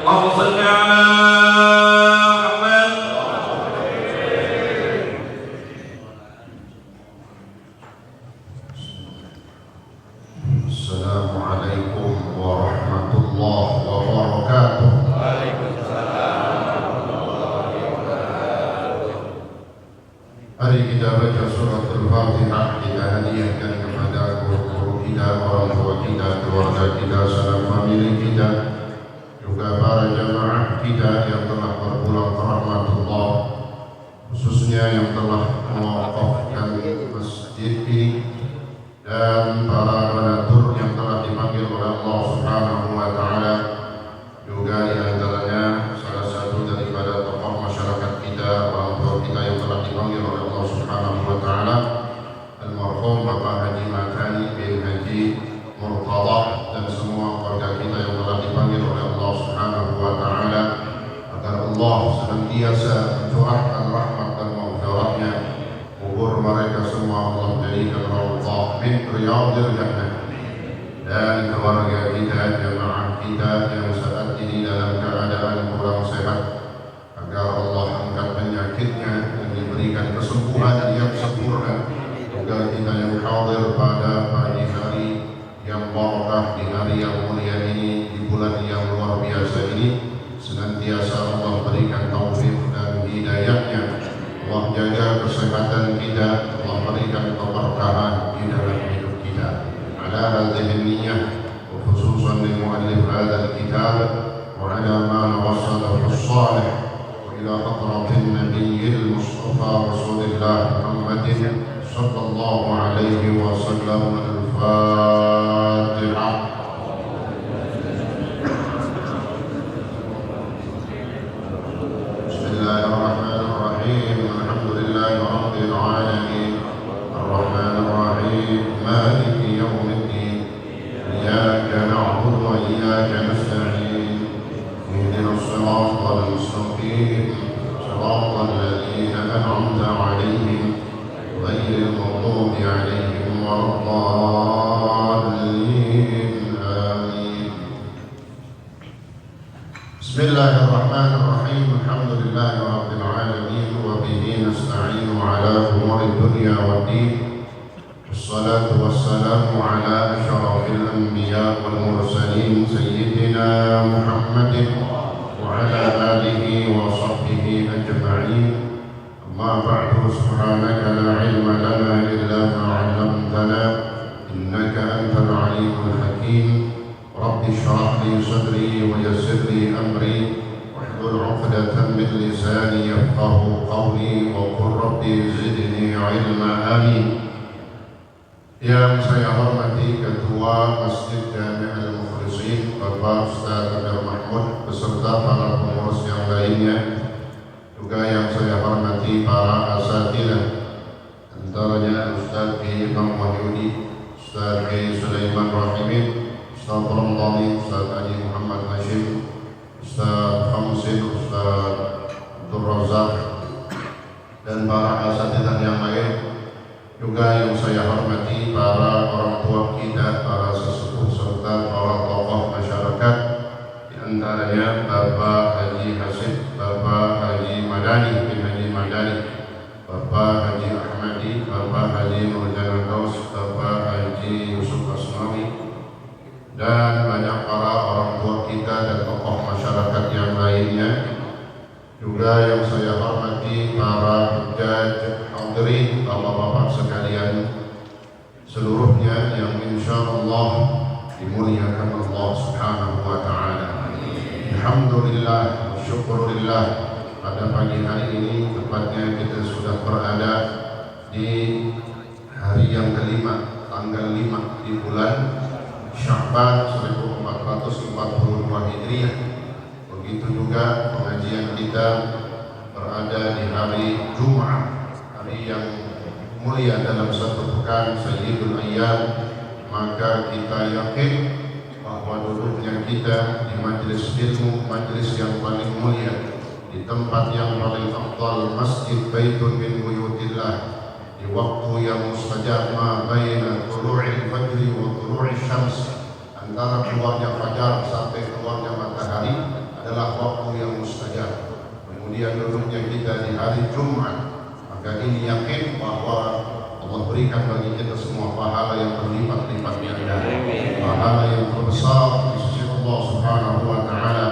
اللهم صل على محمد. Assalamualaikum warahmatullahi wabarakatuh. Mari kita baca surat Al-Fatihah. Kita hadiahkan kepada guru-guru kita, orang tua kita, keluarga kita, sanak famili kita, juga para jamaah kita yang telah berpulang ke rahmatullah, khususnya yang telah mewakafkan masjid ini, dan para donatur yang telah dipanggil oleh Allah Subhanahu wa taala, juga di antaranya salah satu daripada tokoh masyarakat kita, orang tua kita yang telah dipanggil oleh Allah Subhanahu wa taala, almarhum Bapak Haji Makani bin Haji Murtada, dan semua keluarga kita yang telah dipanggil oleh Allah Subhanahu wa taala, agar Allah senantiasa mencurahkan rahmat dan maghfirah-Nya. Kubur mereka semua Allah jadikan rawdah min riyadil jannah. Dan keluarga kita, jemaah kita yang saat ini dalam keadaan kurang sehat, agar Allah angkat penyakitnya dan diberikan kesembuhan yang sempurna. Juga kita yang hadir pada pagi hari yang barakah, di hari yang mulia ini, di bulan yang luar biasa ini, senantiasa Allah berikan taufik dan hidayahnya. Allah jaga kesehatan kita, Allah berikan keberkahan di dalam hidup kita. Ala hadhihi niyyah wa khususan li muallif hadzal kitab wa ala ma nawassalahu as-salih wa ila hadratin nabiyyil mustafa rasulillah Muhammadin sallallahu alaihi wasallam. Al-Fatihah. Bismillahirrahmanirrahim. Alhamdulillahi rabbil alamin. Ar-Rahmanir Rahim. Maliki yaumiddin. Iyyaka na'budu wa iyyaka nasta'in. Ihdinas siratal mustaqim. Siratal ladzina an'amta 'alaihim ghairil maghdubi 'alaihim waladdallin. Amin. Bismillahirrahmanirrahim. Alhamdulillahi rabbil alamin wa bihi nasta'inu ala umuri dunya waddin. Wassalatu wassalamu ala asyrafil anbiya wal mursalin sayyidina Muhammadin wa ala alihi wa sahbihi ajma'in. Amma ba'du, subhanaka la ilma lana illa ma 'allamtana innaka antal alimul hakim. Rabbi shrah li sadri wa yassir li amri wahlul 'uqdatam min lisani yafqahu qawli wa qur rabbi zidni 'ilma. Amin. Yang saya hormati Ketua Masjid Jami' Al-Mukhlisin Bapak Ustaz Amir Mahmud beserta para pengurus yang lainnya, juga yang saya hormati para asatidzah, antaranya Ustaz Ki Imam Wahyudi, Ustaz Ki Sulaiman Rahimin, Ustaz Ramdhani, Ustaz Haji Muhammad Hashim, Ustaz Khamsin, Ustaz Abdul Razak, dan para asatidzah yang lain. Juga yang saya hormati para orang tua kita, para sesepuh serta para tokoh masyarakat, di antaranya Bapak Haji Hasib, Bapak Haji Madani bin Haji Madani, Bapak Haji Ahmadi, Bapak Haji Nurjana Daus, Bapak Haji Yusuf Asmawi, dan banyak para orang tua kita dan tokoh masyarakat yang lainnya. Juga yang saya hormati para hujjaj hadirin, bapak-bapak sekalian seluruhnya yang insyaallah dimuliakan Allah Subhanahu wa taala. Alhamdulillah wa syukurillah, pada pagi hari ini tepatnya kita sudah berada di hari yang kelima, tanggal 5 di bulan Sya'ban 1442 Hijriah. Begitu juga pengajian kita berada di hari Jumat, hari yang mulia dalam satu pekan, Sayyidul Ayyam. Maka kita yakin bahwa duduknya kita di majlis ilmu, majlis yang paling mulia, di tempat yang paling afdal, Masjid Baitun min Buyutillah, di waktu yang mustajab, ma baina tulu'il fajri wa tulu'il syams, antara keluarnya fajar sampai keluarnya matahari, adalah Jumat, maka ini yakin bahwa Allah berikan bagi kita semua pahala yang berlipat-lipat ganda, pahala yang terbesar di sisi Allah Subhanahu wa taala.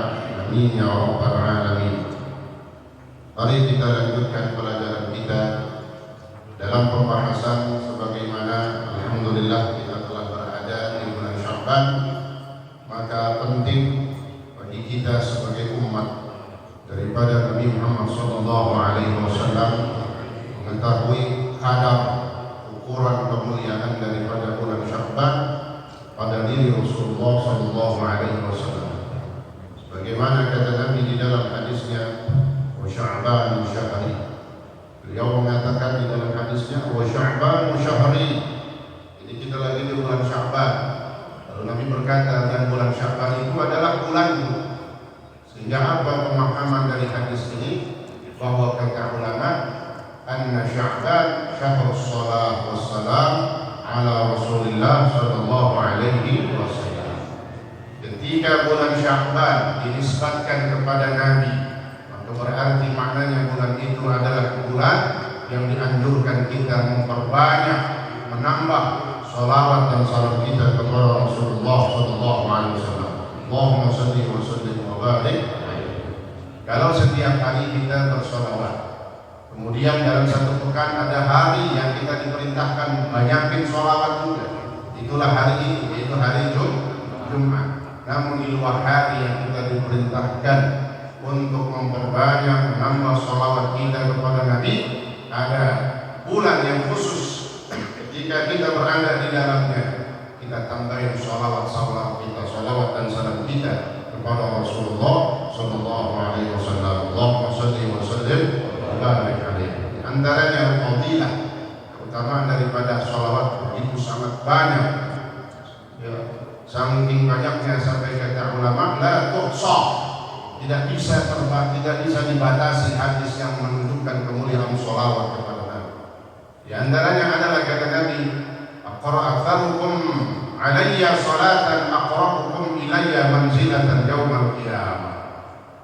Amin ya rabbal alamin. Mari kita lanjutkan pelajaran kita dalam pembahasan sebagaimana alhamdulillah kita telah berada di bulan Sya'ban, maka penting bagi kita sebagai umat daripada Nabi Muhammad sallallahu alaihi wasallam mengetahui kadar ukuran kemuliaan daripada bulan Sya'ban pada diri Rasulullah sallallahu alaihi wasallam. Sebagaimana kata Nabi di dalam hadisnya, wa Sya'ban syahri. Beliau mengatakan di dalam hadisnya, wa Sya'ban syahri. Jadi kita lagi di bulan Sya'ban. Lalu Nabi berkata, dan bulan Sya'ban itu adalah bulanku. Sehingga apa pemahaman dari hadis ini? Bahwa kata ulama, anna Sya'ban syahrus shalah wassalam ala Rasulillah sallallahu alaihi wasallam. Ketika bulan Sya'ban dinisbatkan kepada Nabi, maka berarti maknanya bulan itu adalah bulan yang dianjurkan kita memperbanyak, menambah salawat dan salam kita kepada Rasulullah sallallahu alaihi wasallam. Allahumma salli wa sallim wa barik. Kalau setiap hari kita bersolawat, kemudian dalam satu pekan ada hari yang kita diperintahkan banyakin solawat juga, itulah hari ini, yaitu hari Jumat. Namun di luar hari yang kita diperintahkan untuk memperbanyak menambah solawat kita kepada Nabi, ada bulan yang khusus ketika kita berada di dalamnya, kita tambahin solawat kita, solawat dan salam kita kepada Rasulullah sallallahu alaihi wasallam. Allahumma shalli wa sallim wa barik alaihi. Antaranya fadilah, terutama daripada solawat begitu sangat banyak, ya, saking banyaknya sampai kata ulama la tuhsa, tidak bisa dibatasi hadis yang menunjukkan kemuliaan solawat kepada Nabi. Di antaranya adalah kata Nabi, aqra'atharukum alayya salatan aqra'ukum ilayya manzilatan yaumal qiyamah.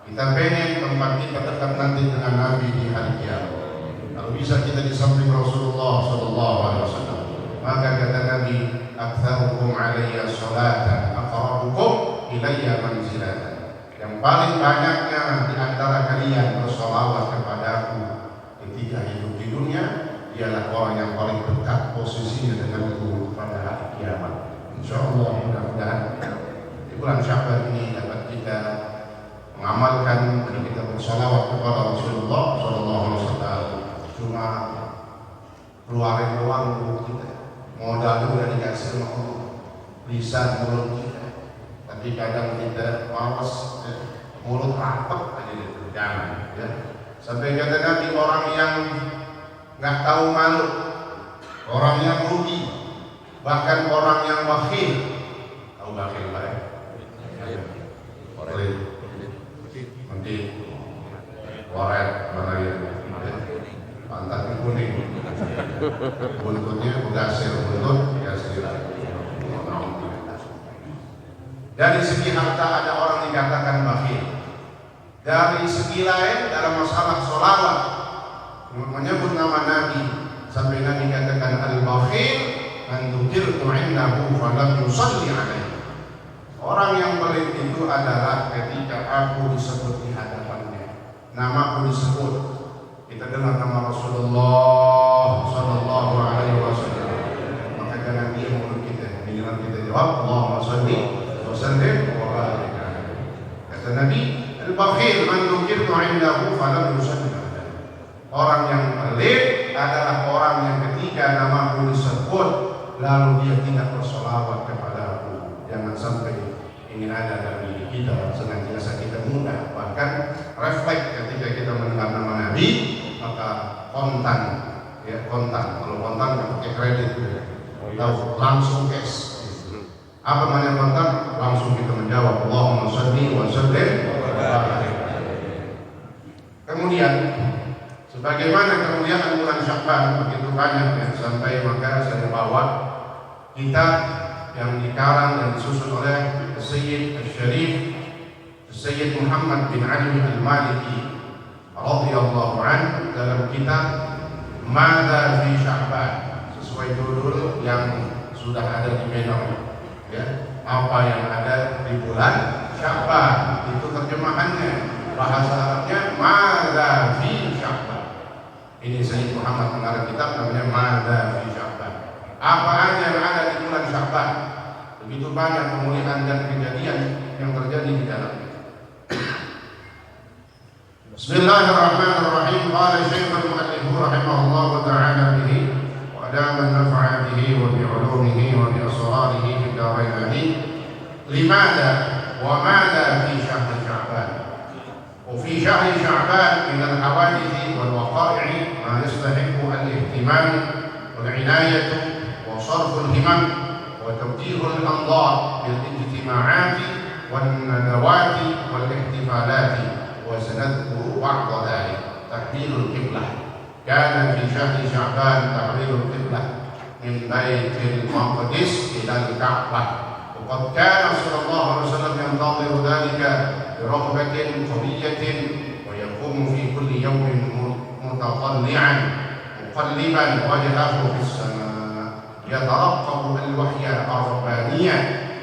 Kita pengen tempat kita dekat nanti dengan Nabi di hari kiamat. Kalau bisa kita di samping Rasulullah sallallahu alaihi wasallam, maka kata Nabi, aktsarukum alayya salatan aqra'ukum ilayya manzilatan. Yang paling banyaknya di antara kalian bersolawat kepadaku ketika hidup di dunia ialah orang yang paling dekat posisinya denganku pada hari kiamat. Insyaallah mudah-mudahan di bulan Sya'ban ini dapat kita mengamalkan dan kita bersolawat kepada Rasulullah sallallahu alaihi wasallam. Cuma keluarin uang mulut kita, modal udah dikasih sama Allah, lisan mulut kita, tapi kadang kita malas, mulut rapat aja gitu, jangan ya. Sampai kata Nabi, orang yang nggak tahu malu, orang yang rugi, bahkan orang yang bakhil. Tahu bakhil baik? Boleh. Nanti waret mana ya? Pantatnya kuning, buntutnya bergasir, buntut gasir. Dari segi harta ada orang dikatakan bakhil. Dari segi lain dalam masalah sholawat menyebut nama Nabi, sampai Nabi katakan al-bakhil man dzukirtu 'indahu falam yusalli 'alaihi. Orang yang pelit itu adalah ketika aku disebut di hadapannya, namaku disebut, kita dengar nama Rasulullah sallallahu alaihi wasallam, maka jangan diam mulut kita, giliran kita jawab Allahumma shalli wa sallim wa barik alaihi. Kata Nabi, al-bakhil man dzukirtu 'indahu falam yusalli 'alaihi. Orang yang pelit adalah orang yang ketika namaku disebut lalu dia tidak bersolawat kepadaku. Jangan sampai ingin ada dalam diri kita, senantiasa kita mudah, bahkan refleks ketika kita mendengar nama Nabi, maka kontan, ya kontan. Kalau kontan nggak pakai kredit, tahu langsung cash. Apa namanya kontan? Langsung kita menjawab Allahumma shalli wa sallim wa barik. Kemudian, sebagaimana kemuliaan bulan Sya'ban begitu banyak ya, sampai maka saya bawa kitab yang dikarang dan disusun oleh Sayyid Al-Syarif Sayyid Muhammad bin Ali Al-Maliki radhiyallahu anhu dalam kitab Madza fi Sya'ban, sesuai judul yang sudah ada di banner, ya, apa yang ada di bulan Sya'ban. Itu terjemahannya, bahasa Arabnya Madza fi Sya'ban. Ini Sayyid Muhammad mengarang kitab namanya Madza fi Sya'ban. Apa aja yang ada di bulan Sya'ban? Begitu banyak kemuliaan dan kejadian yang terjadi di dalamnya. Bismillahirrahmanirrahim. Qala Syekhul Mu'allif rahimahullah ta'ala bihi wa adama an-naf'a bihi wa bi 'ulumihi wa bi asrarihi fi darain amin. Limada wa madza fi syahr Sya'ban? Wa fi syahr Sya'ban min al-hawadith wal waqa'i' ma yastahiqu al-ihtimam wal 'inayah wa sarf al-himam wa tawjih al-anzar bil ijtima'at wal nadawat wal ihtifalat. وسنذكر بعض ذلك. تحويل القبلة. كان في شهر شعبان تحويل القبلة من بيت المقدس إلى الكعبة، وقد كان صلى الله عليه وسلم ينتظر ذلك برغبة قوية، ويقوم في كل يوم متطلعا مقلبا وجهه في السماء يترقب الوحي الرباني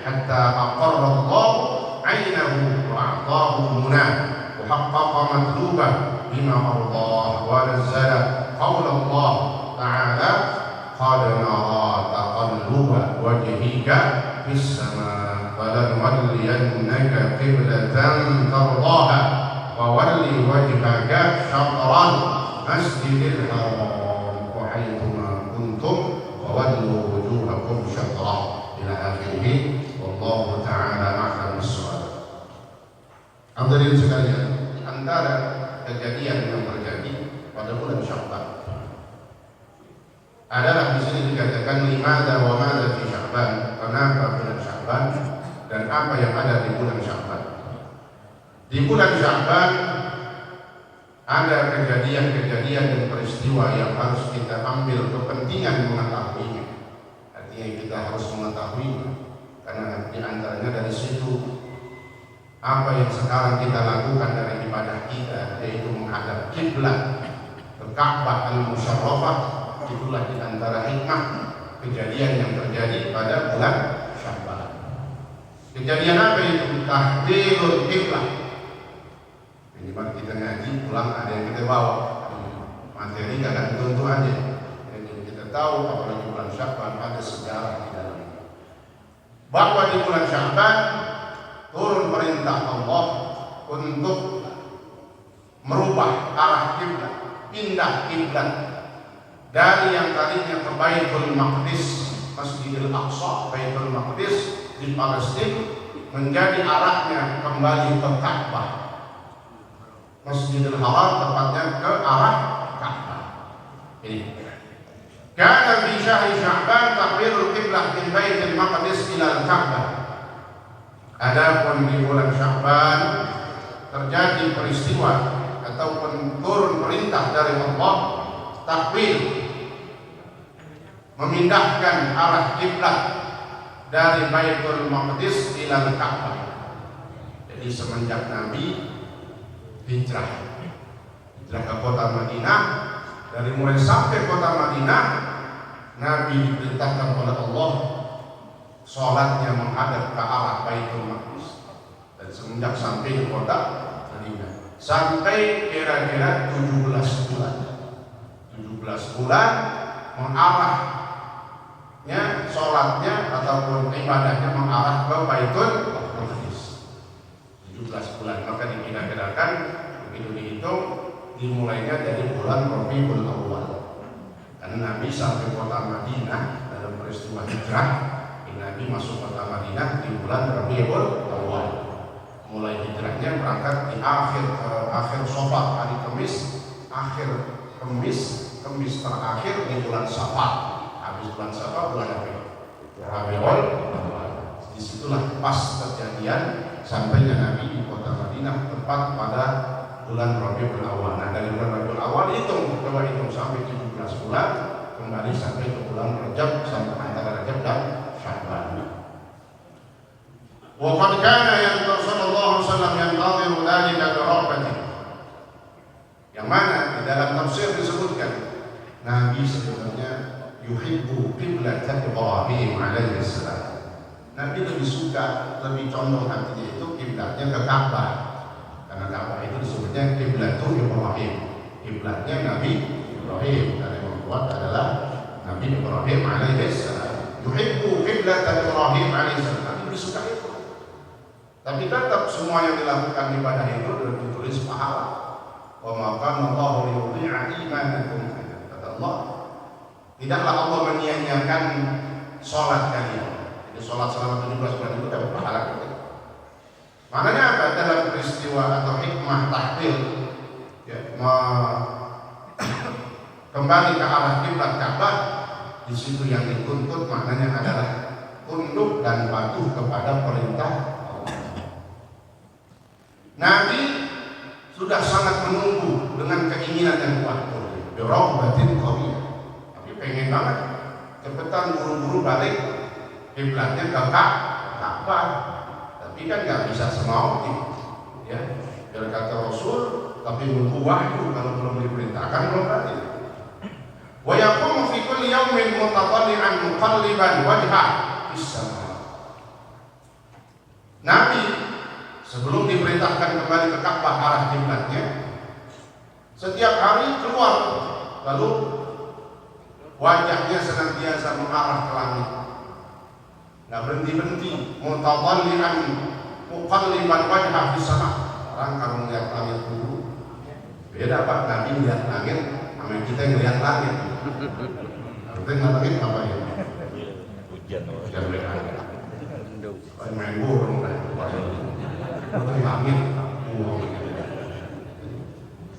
حتى أقر الله عينه وأعطاه المنى وحقق مطلوبه بما أرضاه، ونزل قول الله تعالى قد نرى تقلب وجهك في السماء فلنولينك قبلة ترضاها وول وجهك شطر المسجد الحرام وحيثما كنتم فولوا وجوهكم شطره إلى آخره والله تعالى أعلم بالصواب. Hadirin sekalian, di antara kejadian yang terjadi pada bulan Sya'ban adalah di sini dikatakan limada wa madza fi Sya'ban, kenapa bulan Sya'ban dan apa yang ada di bulan Sya'ban. Di bulan Sya'ban ada kejadian-kejadian dan peristiwa yang harus kita ambil kepentingan mengetahuinya. Artinya kita harus mengetahuinya karena di antaranya dari situ apa yang sekarang kita lakukan dari ibadah kita, yaitu menghadap kiblat ke Ka'bah al-Musyarrafah, itulah di antara hikmah kejadian yang terjadi pada bulan Sya'ban. Kejadian apa itu? Tahdhirul kiblat. Ini mari kita ngaji pulang ada yang kita bawa materi, kadang tentu aja. Jadi kita tahu apalagi bulan Sya'ban ada sejarah di dalamnya. Bahwa di bulan Sya'ban turun perintah Allah untuk merubah arah kiblat, pindah kiblat dari yang tadinya ke Baitul Maqdis, Masjidil Aqsa, Baitul Maqdis di Palestina, menjadi arahnya kembali ke Ka'bah, Masjidil Haram, tepatnya ke arah Ka'bah. Ini. Kana fi syahri Sya'ban tahwilul qiblah min Baitul Maqdis ila Ka'bah. Adapun di bulan Sya'ban terjadi peristiwa ataupun turun perintah dari Allah tahwil, memindahkan arah kiblat dari Baitul Maqdis ila Ka'bah. Jadi semenjak Nabi hijrah ke kota Madinah, dari mulai sampai kota Madinah Nabi diperintahkan oleh Allah sholatnya menghadap ke arah Baitul Maqdis, dan semenjak sampai di kota Madinah sampai kira-kira 17 bulan mengarahnya sholatnya ataupun ibadahnya mengarah ke Baitul Maqdis. 17 bulan, maka dikira-kirakan begitu dihitung dimulainya dari bulan Rabiul Awal, karena Nabi sampai kota Madinah dalam peristiwa hijrah. Nabi masuk kota Madinah di bulan Rabiul Awal. Mulai hijrahnya berangkat di akhir Safar, hari Kamis, akhir Kamis terakhir di bulan Safar. Habis bulan Safar bulan Rabiul Awal. Disitulah pas kejadian sampainya Nabi di kota Madinah tepat pada bulan Rabiul Awal. Nah, dari bulan Rabiul Awal coba hitung sampai 17 bulan, kembali sampai ke bulan Rajab, sampai antara Rajab dan Sya'ban. Wa qad kana sallallahu alaihi wasallam yantadhiru dhalika bi raghbati. Yang mana di dalam tafsir disebutkan Nabi sebenarnya yuhibbu qiblat Ibrahim alaihi salam. Nabi lebih suka, lebih condong hatinya itu kiblatnya ke Ka'bah. Karena Ka'bah itu disebutnya qiblatul Ibrahim. Kiblatnya Nabi Ibrahim, dan yang membuat adalah Nabi Ibrahim alaihi salam. Yuhibbu qiblat Ibrahim alaihi salam. Nabi lebih suka itu. Tapi tetap semua yang dilakukan ibadah itu ditulis pahala. Wa ma kana Allahu liyudhi'a imanakum. Kata Allah, tidaklah Allah menyia-nyiakan sholat kalian. Jadi sholat selama 17 bulan itu dapat pahala kita. Maknanya apa? Dalam peristiwa atau hikmah tahlil, ya, kembali ke arah kiblat Ka'bah, di situ yang dituntut maknanya adalah tunduk dan patuh kepada perintah Allah. Nabi sudah sangat menunggu dengan keinginan yang kuat, birahbatin qawiyah. Tapi pengen banget cepetan buru-buru balik kiblatnya ke Ka'bah. Tapi kan nggak bisa semau ya. Biar kata Rasul, tapi nunggu wahyu, kalau belum diperintahkan belum balik. Wa yaqumu fi kulli yawmin mutatalli'an muqalliban wajhah fis sama. Nabi sebelum diperintahkan kembali ke Ka'bah arah kiblatnya, setiap hari keluar, lalu wajahnya senantiasa mengarah ke langit, nggak berhenti-henti. Mutatalli'an muqalliban wajhah fis sama. Orang kalau melihat langit dulu beda Pak, Nabi melihat langit sama kita ngelihat langit. Kita ngelihat langit apa ya? Hujan beda. Main burung lah. Langit.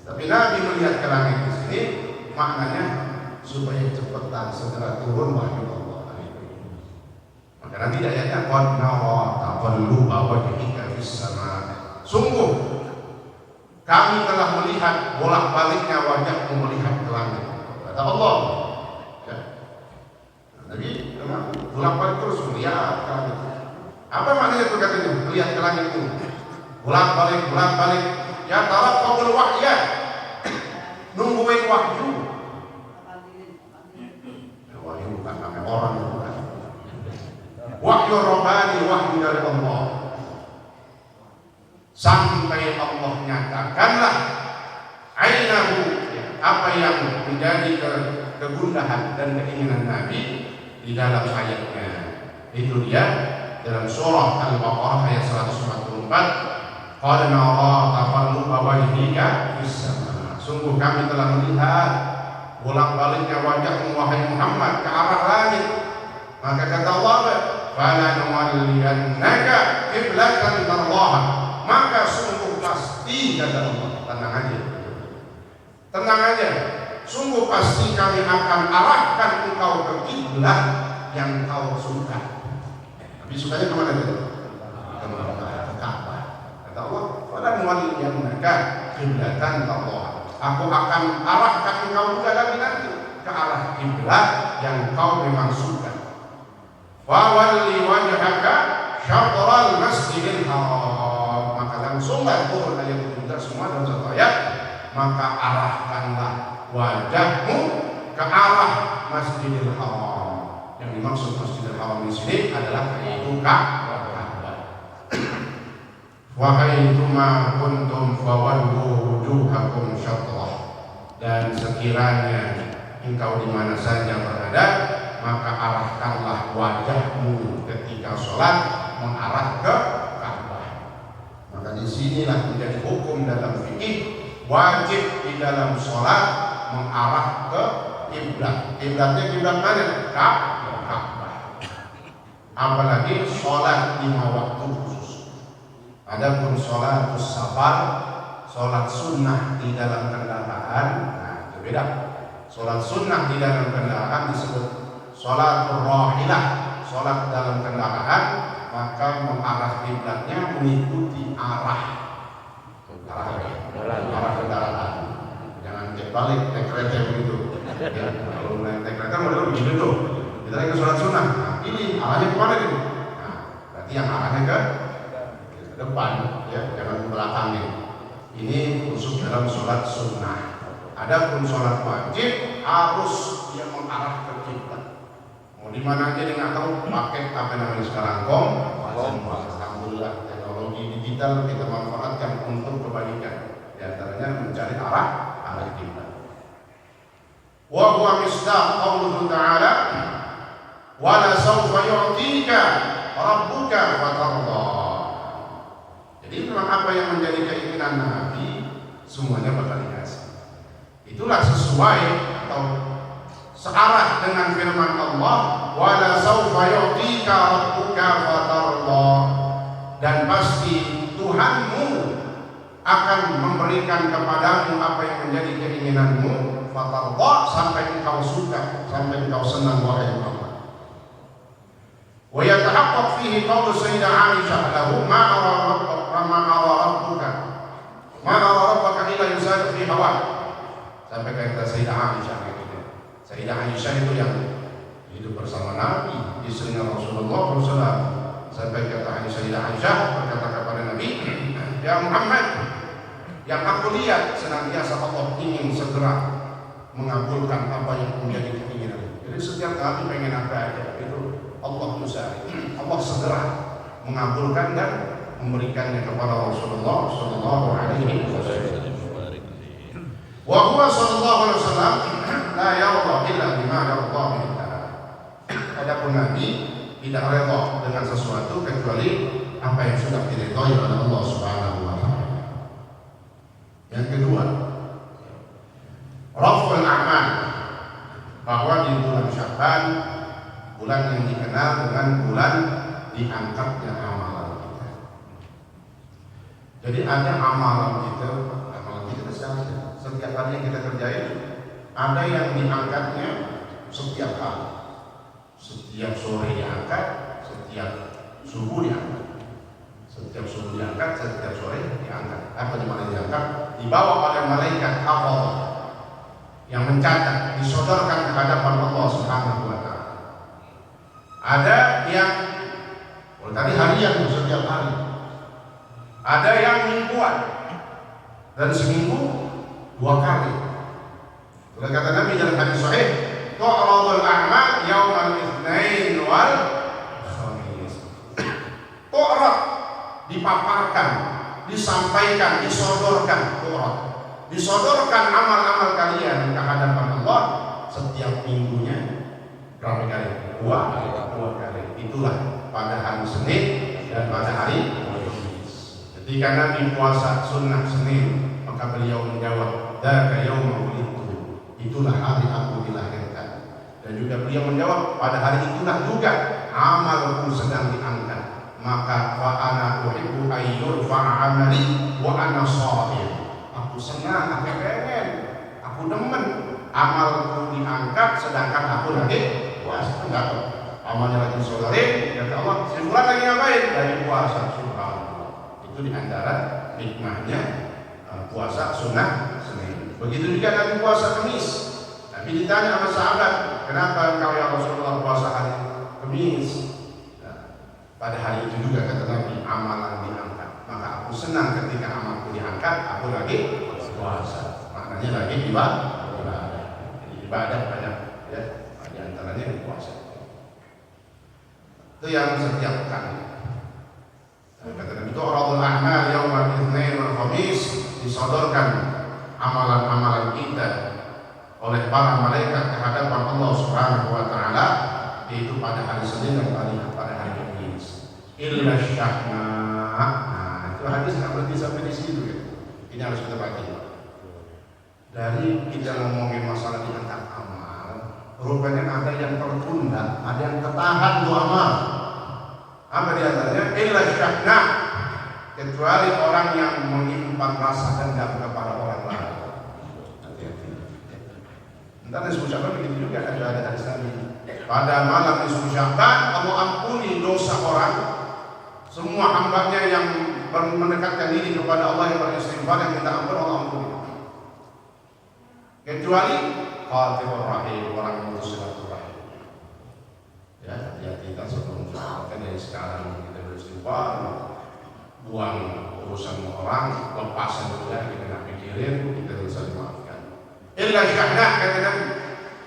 Tapi Nabi melihat ke langit di sini maknanya supaya cepetan segera turun wahyu Allah. Maka nanti ayatnya qad nara taqalluba wajhika fis sama. Sungguh kami telah melihat bolak-baliknya wajahmu melihat ke langit. Kata Allah. Ya. Jadi memang bolak-balik terus melihat ke langit. Apa maknanya itu katanya? Melihat ke langit itu. Bolak-balik. Ya taraqqabul wahya. Nungguin wahyu. Wahyu bukan nama orang, bukan. Wahyu robbani, wahyu dari Allah. Sampai Allah nyatakanlah ainahu, apa yang menjadi kegundahan dan keinginan Nabi di dalam ayatnya. Itu dia dalam surah Al-Baqarah ayat 144. Qad nara taqalluba wajhika fis sama. Sungguh kami telah melihat bolak-baliknya wajahmu wahai Muhammad ke arah langit. Maka kata Allah, fala nuwalliyannaka qiblatan tardaha. Maka sungguh pasti kata Allah, tenang aja, sungguh pasti kami akan arahkan engkau ke kiblat yang kau suka. Tapi sukanya kemana itu? Ke Ka'bah. Kata Allah, fala nuwalliyannaka qiblatan tardaha. Aku akan arahkan engkau juga lagi nanti ke arah kiblat yang kau memang suka. Wa walli wajhaka syatral masjidil haram. Langsung turun ayat itu juga semua dalam satu ayat. Maka arahkanlah wajahmu ke arah Masjidil Haram. Yang dimaksud Masjidil Haram di sini adalah yaitu Ka'bah. Wa haitsuma kuntum fawallu wujuhakum syatrah. Dan sekiranya engkau di mana saja berada, maka arahkanlah wajahmu ketika sholat mengarah ke Maka disinilah menjadi hukum dalam fikih, wajib di dalam sholat mengarah ke kiblat. Kiblatnya kiblat mana? Ka'bah. Apalagi sholat 5 waktu khusus. Adapun sholat safar, sholat sunnah di dalam kendaraan, nah itu beda. Sholat sunnah di dalam kendaraan disebut sholat rahilah, sholat dalam kendaraan. Maka mengarah kiblatnya mengikuti arah kendaraan. Jangan balik naik kereta begitu. Ya, kalau naik kereta model begini tuh. Kita lagi ke sholat sunnah. Nah, ini arahnya kemana gitu? Nah, berarti yang arahnya ke depan, ya, jangan ke belakangnya. Ini khusus dalam sholat sunnah. Adapun sholat wajib harus dia mengarah ke kiblat. Mau di mana aja dia nggak tahu, pakai apa namanya sekarang alhamdulillah teknologi digital kita manfaatkan untuk kebaikan. Di antaranya mencari arah kiblat. Wa huwa misdaq qauluhu ta'ala wa la sawfa yu'tika rabbuka fatarda. Jadi memang apa yang menjadi keinginan Nabi semuanya bakal dikasih. Itulah sesuai atau searah dengan firman Allah, wa la sawfa yu'tika rabbuka fatarda, dan pasti Tuhanmu akan memberikan kepadamu apa yang menjadi keinginanmu, fatarda, sampai engkau suka, sampai engkau senang wahai Allah. Wa yatahaqqaq fihi qaulu sayyidah Aisyah lahu ma ara rabbuka illa yusari'u fi hawa. Sampai kata Sayyidah Aisyah gitu. Sayyidah Aisyah itu yang hidup bersama Nabi, istrinya Rasulullah SAW. Sampai kata Sayyidah Aisyah berkata kepada Nabi, ya Muhammad, yang aku lihat senantiasa Allah ingin segera mengabulkan apa yang menjadi keinginan. Jadi setiap kali pengen apa aja itu Allah musari, Allah segera mengabulkan dan memberikannya kepada Rasulullah Sallallahu Alaihi Wasallam. Wa huwa sallallahu alaihi wasallam la yarda illa bima yarda billah. Adapun Nabi tidak redha dengan sesuatu kecuali apa yang sudah diridhai oleh Allah Subhanahu wa taala. Yang kedua, raf'ul a'mal, bahwa di bulan Sya'ban, bulan yang dikenal dengan bulan diangkatnya amalan kita. Jadi ada amalan kita setiap hari yang kita kerjain, ada yang diangkatnya setiap hari, setiap sore diangkat, setiap subuh diangkat, setiap subuh diangkat, setiap sore diangkat. Apa di mana diangkat? Dibawa oleh malaikat Allah yang mencatat, disodorkan ke hadapan Allah Subhanahu wa taala. Ada yang tadi harian setiap hari, ada yang mingguan, dan seminggu 2 kali. Oleh kata Nabi dalam hadis sahih, tu'radul a'mal yaumal itsnain wal khamis. Tu'rad, dipaparkan, disampaikan, disodorkan, disodorkan amal-amal kalian ke hadapan Allah setiap minggunya. Berapa kali? 2 kali. Itulah pada hari Senin dan pada hari Kamis. Ketika Nabi puasa sunnah Senin, maka beliau menjawab, dzaka yaumul wulidtu, itulah hari aku dilahirkan. Dan juga beliau menjawab, pada hari itulah juga amalku sedang diangkat. Maka wa ana uhibbu ayyurfa'a amali wa ana sha'im. Aku senang, aku pengen, aku demen amalku diangkat sedangkan aku lagi puasa. Enggak, amalnya lagi saudari, kata Allah, sebulan lagi ngapain? Lagi puasa. Subhanallah. Itu diantara hikmahnya puasa sunnah Senin. Begitu juga Nabi puasa Kamis. Nabi ditanya sama sahabat, kenapa engkau ya Rasulullah puasa hari Kamis? Nah, pada hari itu juga kata Nabi, amalan diangkat. Maka aku senang ketika amalku diangkat, aku lagi puasa. Maknanya lagi ibadah. Jadi ibadah banyak ya, di antaranya puasa. Itu yang setiap kali. Kata Nabi, tu'radul a'mal yaumal itsnain wal khamis, disodorkan amalan-amalan kita oleh para malaikat ke hadapan Allah Subhanahu wa taala, yaitu pada hari Senin dan pada hari Kamis. Illa syahna. Nah, itu hadis enggak berhenti sampai di situ ya. Ini harus kita baca. Dari kita ngomongin masalah diangkat amal, rupanya ada yang tertunda, ada yang tertahan tuh amal. Apa di antaranya? Illa syahna, kecuali orang yang menyimpan rasa dendam kepada orang lain. Hati-hati. Entar nisfu Sya'ban begitu juga, ada hadis Nabi. Pada malam nisfu Sya'ban Allah ampuni dosa orang, semua hambanya yang mendekatkan diri kepada Allah, yang beristighfar, yang minta ampun, Allah ampuni. Kecuali qatilur rahim, orang yang putus silaturahim. Ya, hati-hati kita sebelum kan dari sekarang kita beristighfar, buang urusan orang, lepasan juga kita nggak pikirin, kita bisa dimaafkan. illa syahna, kata Nabi,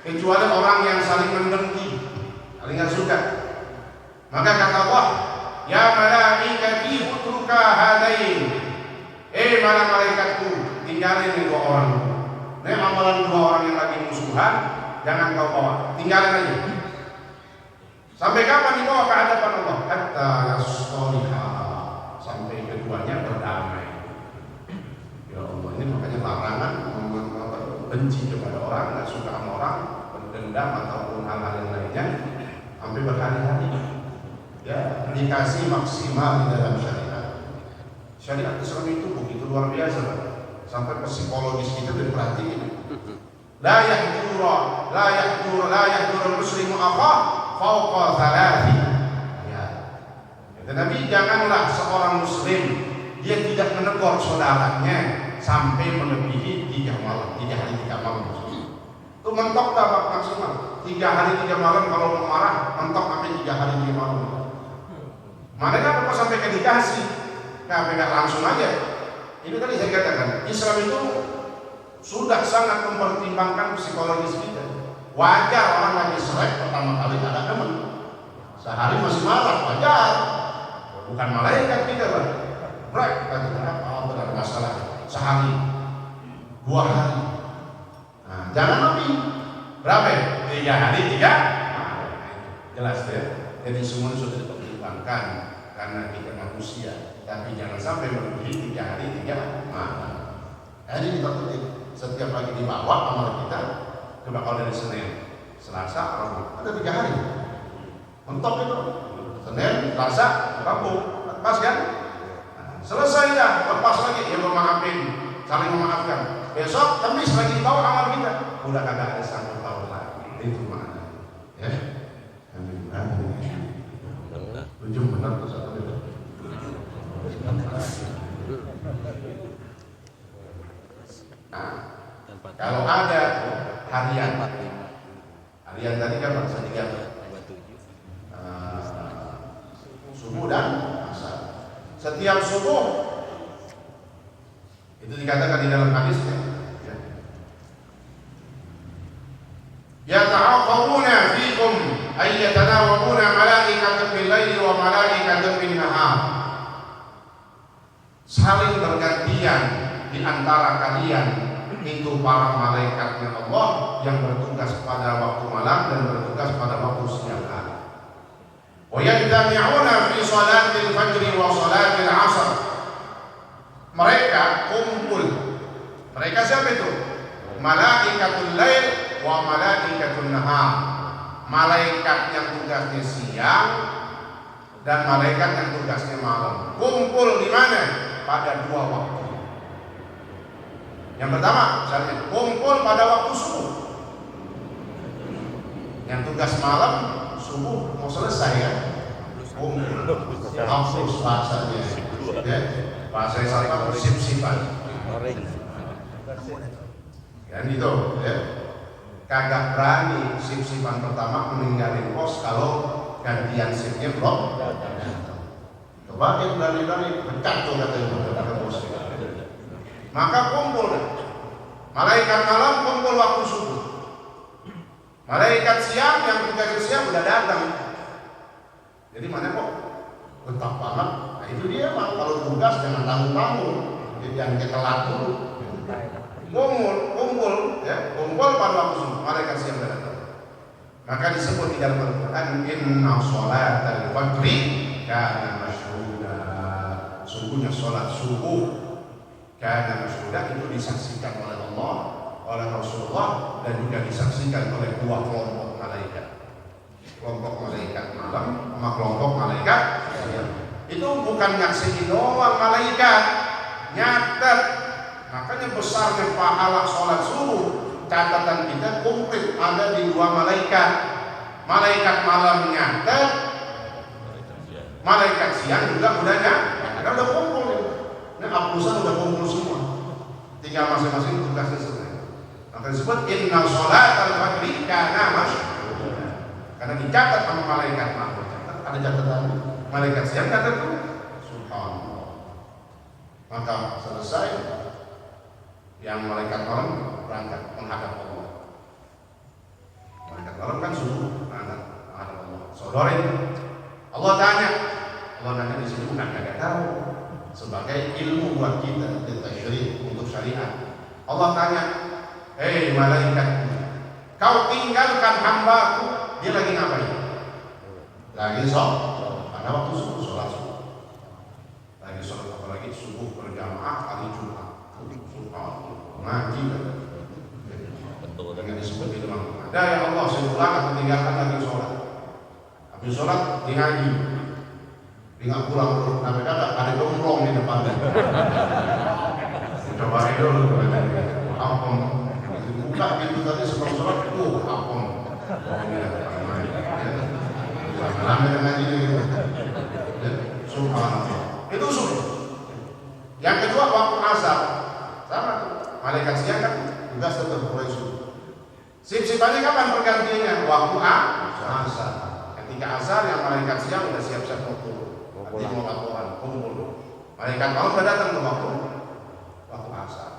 kecuali orang yang saling mendengki, saling nggak suka. Maka kata Allah, ya malaikati utruka hadain, malaikatku, tinggalin nih dua orang. Ini amalan dua orang yang lagi musuhan, jangan kau bawa, tinggalin aja. Sampai kapan dibawa ke hadapan Allah? Hatta yasoliha, sampai keduanya berdamai. Ya Allah, ini makanya larangan benci kepada orang, nggak suka sama orang, berdendam ataupun hal-hal yang lainnya, sampai berhari-hari. Ya, dikasih maksimal di dalam syariat. Syariat Islam itu begitu luar biasa, sampai psikologis kita diperhatiin. La yahdura muslimu akhah fauqa thalathi. Ya. Kata Nabi, janganlah seorang muslim dia tidak menegur saudaranya sampai melebihi 3 hari 3 malam. Itu mentok tak maksimal 3 hari 3 malam. Kalau mau marah mentok sampai 3 hari 3 malam. Mana kan apa sampai ke dikasih, nggak langsung aja. Ini tadi saya katakan, Islam itu sudah sangat mempertimbangkan psikologis kita. Wajar orang lagi srek pertama kali ada teman, sehari masih marah, wajar. Bukan malaikat kita lah. Brek, apa benar masalah sehari 2 hari. Nah, jangan lebih. Berapa? 3 hari 3. Jelas ya. Jadi semua sudah dipertimbangkan karena kita manusia. Tapi jangan sampai melebihi 3 hari 3 malam. Jadi kita penting. Setiap pagi dibawa amal kita, coba kalau dari Senin, Selasa, Rabu, ada 3 hari. Mentok itu. Senin, Selasa, Rabu, pas kan? Nah, selesai dah, lepas lagi, ya memaafin, saling memaafkan. Besok, Kamis lagi dibawa amal kita, udah kagak ada 1 tahun lagi. Itu makna. Ya, amin. Ujung benar tuh satu itu. Nah, kalau ada harian tadi kan bahasa 3 subuh dan asar. Setiap subuh itu dikatakan di dalam hadisnya, ya ta'aqabuna fikum ay yatanawabuna malaikatun bil laili wa malaikatun bin nahar. Saling bergantian di antara kalian itu para malaikatnya Allah yang bertugas pada waktu malam dan bertugas pada waktu siang hari. Wa yajtami'una fi salatil fajr wa salatil 'asr. Mereka kumpul. Mereka siapa itu? Malaikatul lail wa malaikatul nahar. Malaikat yang tugasnya siang dan malaikat yang tugasnya malam. Kumpul di mana? Pada 2 waktu. Yang pertama, misalnya kumpul pada waktu subuh. Yang tugas malam subuh mau selesai ya. Kumpul. Hapus bahasanya. Ya. Bahasa Islam sip-sipan. Kan itu, ya. Kagak berani sip-sipan pertama meninggalin pos kalau gantian sipnya belum. Coba yang berani-berani pecat tuh kata bos. Maka kumpul dah. Malaikat malam kumpul waktu subuh. Malaikat siang yang tugas siang udah datang. Jadi mana kok tetap banget. Nah itu dia mah kalau tugas jangan tanggung-tanggung. Jangan kita telat dulu. Kumpul pada waktu subuh. Malaikat siang udah datang. Maka disebut di dalam Al-Quran, inna sholatal fajri kana masyhuda. Sungguhnya sholat subuh kana masyhuda itu disaksikan oleh Allah, oleh Rasulullah, dan juga disaksikan oleh 2 kelompok malaikat. Kelompok malaikat malam sama kelompok malaikat siang. Itu bukan nyaksiin doang malaikat, nyatet. Makanya besarnya pahala sholat subuh. Catatan kita komplit ada di 2 malaikat. Malaikat malam nyatet, malaikat siang juga udah nyatet. Udah kumpul ya. Ini apusan udah kumpul semua. Tinggal masing-masing tugasnya selesai. Maka disebut inna sholatal fajri kana masyhuda. Karena dicatat sama malaikat malam. Ada catatan. Malaikat siang catat tuh. Subhanallah. Maka selesai. yang malaikat malam berangkat menghadap Allah. Malaikat malam kan subuh menghadap Allah. Saudarin, Allah tanya di sini bukan kagak tahu, sebagai ilmu buat kita tasyri' untuk syariat. Allah tanya, hei malaikat, kau tinggalkan hambaku, dia lagi ngapain? Lagi sholat, pada waktu subuh, sholat subuh. Lagi sholat, apalagi subuh berjamaah kali Jumat. Ngaji kan? Dengan disebut itu ada ya Allah, saya pulang atau tinggalkan lagi sholat. Habis sholat, dia ngaji. Dia nggak pulang dulu, sampai ada gemblong di depan. Cobain dulu, apem. Buka pintu tadi sebelum sholat, apem. Lama dengan ini, subhanallah. Itu subuh. Yang kedua waktu asar, sama tuh. Malaikat siang kan tugas tetap mulai subuh. Sip-sipannya kapan pergantiannya? Waktu asar. Ketika asar yang malaikat siang udah siap-siap mau turun. Nanti mau laporan, kumpul. Malaikat malam sudah datang ke waktu asar.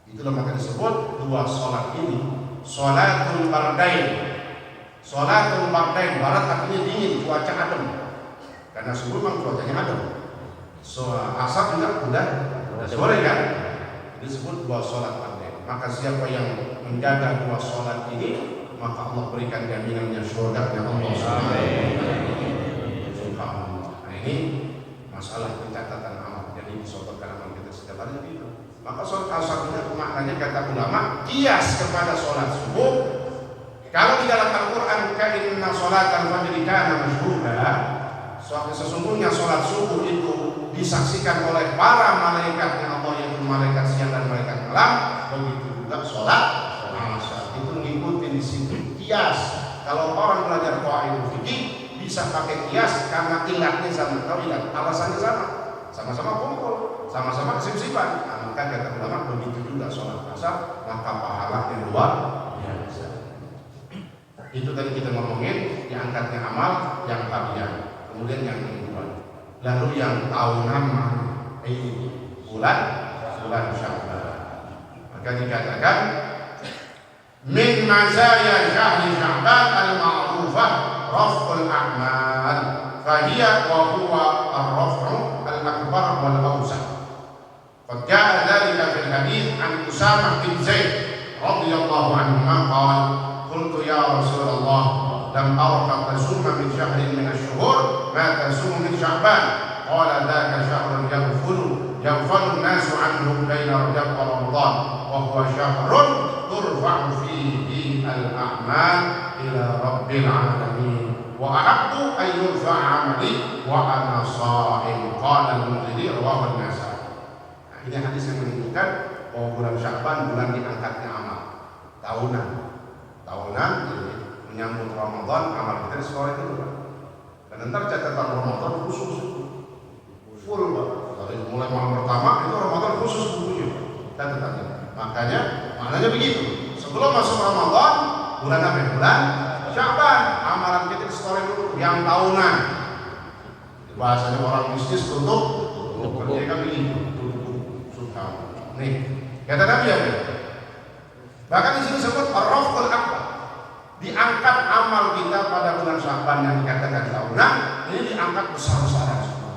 Itulah maka disebut dua sholat ini sholatul fardain. Sholatul fardain, barat artinya dingin, cuaca adem. Karena subuh memang cuacanya adem. Asar juga udah sore kan? Disebut dua sholat fardain. Maka siapa yang menjaga dua sholat ini, maka Allah berikan jaminannya surga-Nya Allah Subhanahu. Nah ini masalah pencatatan amal. Jadi disodorkan amal kita setiap hari itu. Maka sholat asar itu maknanya kata ulama kias kepada sholat subuh. Kalau di dalam Al-Quran inna sholat al-fajri kana mashhuda, sesungguhnya sholat subuh itu disaksikan oleh para malaikatnya Allah, yaitu malaikat siang dan malaikat malam. Begitu juga sholat asar itu mengikuti di situ kias. Kalau orang belajar qawaid fikih bisa pakai kias karena ilatnya sama. Kalau ilat alasannya sama-sama kumpul, sama-sama kesip-sipan. Nah, maka kata ulama begitu juga sholat asar, maka pahalanya luar biasa. Itu tadi kita ngomongin diangkatnya amal yang harian. Kemudian yang kedua, lalu yang tahunan ini bulan Sya'ban. Maka dikatakan min mazaya syahri Sya'ban al-ma'rufah raf'ul a'mal fahiya wa huwa ar-raf'u al-akbar wal-awsat. Qad ja'a dhalika fil hadits an Usamah bin Zaid radhiyallahu anhu qala qultu ya Rasulullah lam araka tasuma min syahrin min asy-syuhur ma tasum min Sya'ban qala dzaka syahrun yaghfulu an-nasu anhu baina Rajab wa Ramadan wa huwa syahrun turfa'u fihi al-a'mal ila rabbil alamin wa ahabbu an yurfa'a 'amali wa ana sha'im qala al-Mundhiri rawahu an-Nasa'i. Nah, ini hadis yang menunjukkan bahwa bulan Sya'ban bulan diangkatnya amal tahunan menyambut Ramadan. Amal kita sekolah itu dan ntar catatan Ramadan khusus full banget. Dari mulai malam pertama itu Ramadan khusus bukunya catatannya. Maknanya begitu. Sebelum masuk Ramadan, bulan apa? Bulan Sya'ban. Amalan kita sekolah dulu yang tahunan. Bahasanya orang bisnis tutup kerja kan begitu. Suka. Nih, kata Nabi apa? Bahkan di sini disebut ar-raf'ul akbar. Diangkat amal kita pada bulan Sya'ban yang dikatakan tahunan, ini diangkat besar-besaran semua.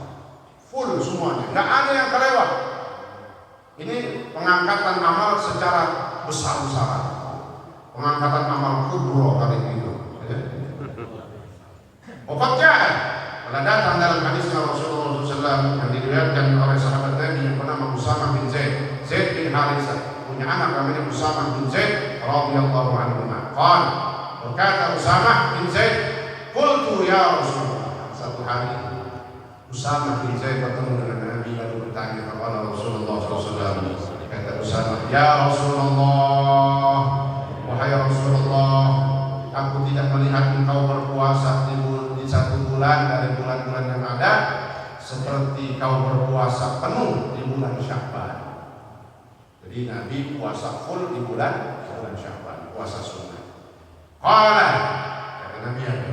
Full semuanya, nggak ada yang kelewat. Ini pengangkatan amal secara besar-besaran. Pengangkatan amal kubro kali itu. Pokoknya pada datang dalam hadisnya Rasulullah SAW yang diriwayatkan oleh sahabat Nabi yang bernama Usamah bin Zaid bin Haritsah, punya anak namanya Usamah bin Zaid radhiyallahu anhu. Berkata Usamah bin Zaid, qultu ya Rasulullah. Satu hari Usamah bin Zaid bertemu dengan Nabi lalu bertanya kepada Rasulullah SAW. Kata Usamah, ya Rasulullah, wahai Rasulullah, aku tidak melihat engkau berpuasa di satu bulan dari bulan-bulan yang ada seperti kau berpuasa penuh di bulan Sya'ban. Jadi Nabi puasa full di bulan Sya'ban, puasa sunnah. Qala, kata Nabi apa?